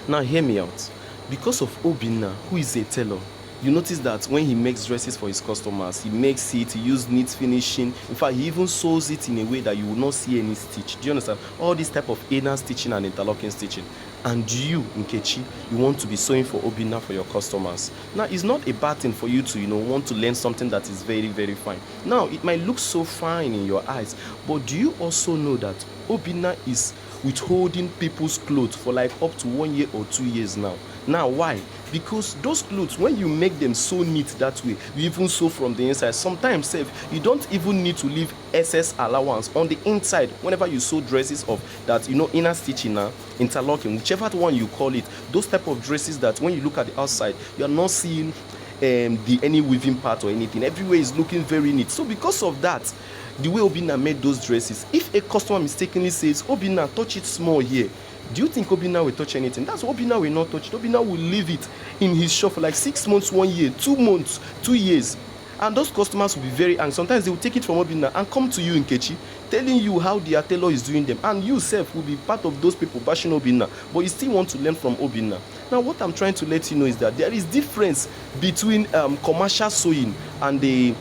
Now hear me out. Because of Obinna, who is a tailor, you notice that when he makes dresses for his customers, he makes it, he uses neat finishing. In fact, he even sews it in a way that you will not see any stitch. Do you understand? All this type of inner stitching and interlocking stitching. And you, Nkechi, you want to be sewing for Obinna for your customers. Now, it's not a bad thing for you to, want to learn something that is very, very fine. Now, it might look so fine in your eyes, but do you also know that Obinna is withholding people's clothes for like up to 1 year or 2 years now? Now, why? Because those clothes, when you make them so neat that way, you even sew from the inside. Sometimes you don't even need to leave excess allowance on the inside whenever you sew dresses of that, inner stitching now, interlocking, whichever one you call it. Those type of dresses that when you look at the outside, you are not seeing any weaving part or anything. Everywhere is looking very neat. So because of that, the way Obinna made those dresses, if a customer mistakenly says, Obinna, touch it small here, do you think Obinna will touch anything? That's what Obinna will not touch. Obinna will leave it in his shop for like 6 months, 1 year, 2 months, 2 years. And those customers will be very angry. Sometimes they will take it from Obinna and come to you, Nkechi, telling you how their tailor is doing them. And you yourself will be part of those people bashing Obinna, but you still want to learn from Obinna. Now, what I'm trying to let you know is that there is difference between commercial sewing and the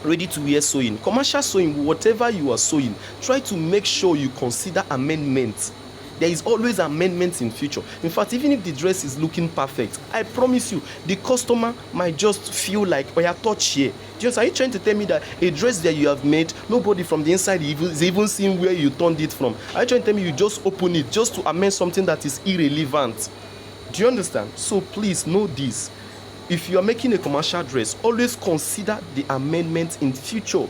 ready-to-wear sewing. Commercial sewing, whatever you are sewing, try to make sure you consider amendments. There is always amendments in future. In fact, even if the dress is looking perfect, I promise you, the customer might just feel like, oh, yeah, touch here. Are you trying to tell me that a dress that you have made, nobody from the inside is even seeing where you turned it from? Are you trying to tell me you just open it just to amend something that is irrelevant? Do you understand? So please know this. If you are making a commercial dress, always consider the amendment in future.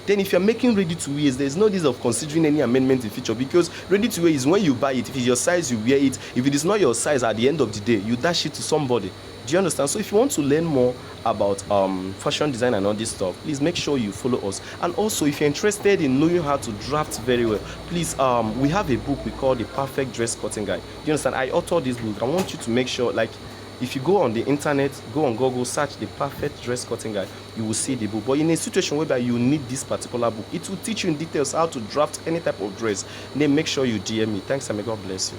Then if you're making ready-to-wear, there's no need of considering any amendment in future, because ready-to-wear is when you buy it. If it's your size, you wear it. If it is not your size, at the end of the day, you dash it to somebody. Do you understand? So if you want to learn more about fashion design and all this stuff, please make sure you follow us. And also, if you're interested in knowing how to draft very well, please, we have a book we call The Perfect Dress Cutting Guide. Do you understand? I authored this book. I want you to make sure, like, if you go on the internet, go on Google, search The Perfect Dress Cutting Guide, you will see the book. But in a situation whereby you need this particular book, it will teach you in details how to draft any type of dress. Then make sure you DM me. Thanks, and may God bless you.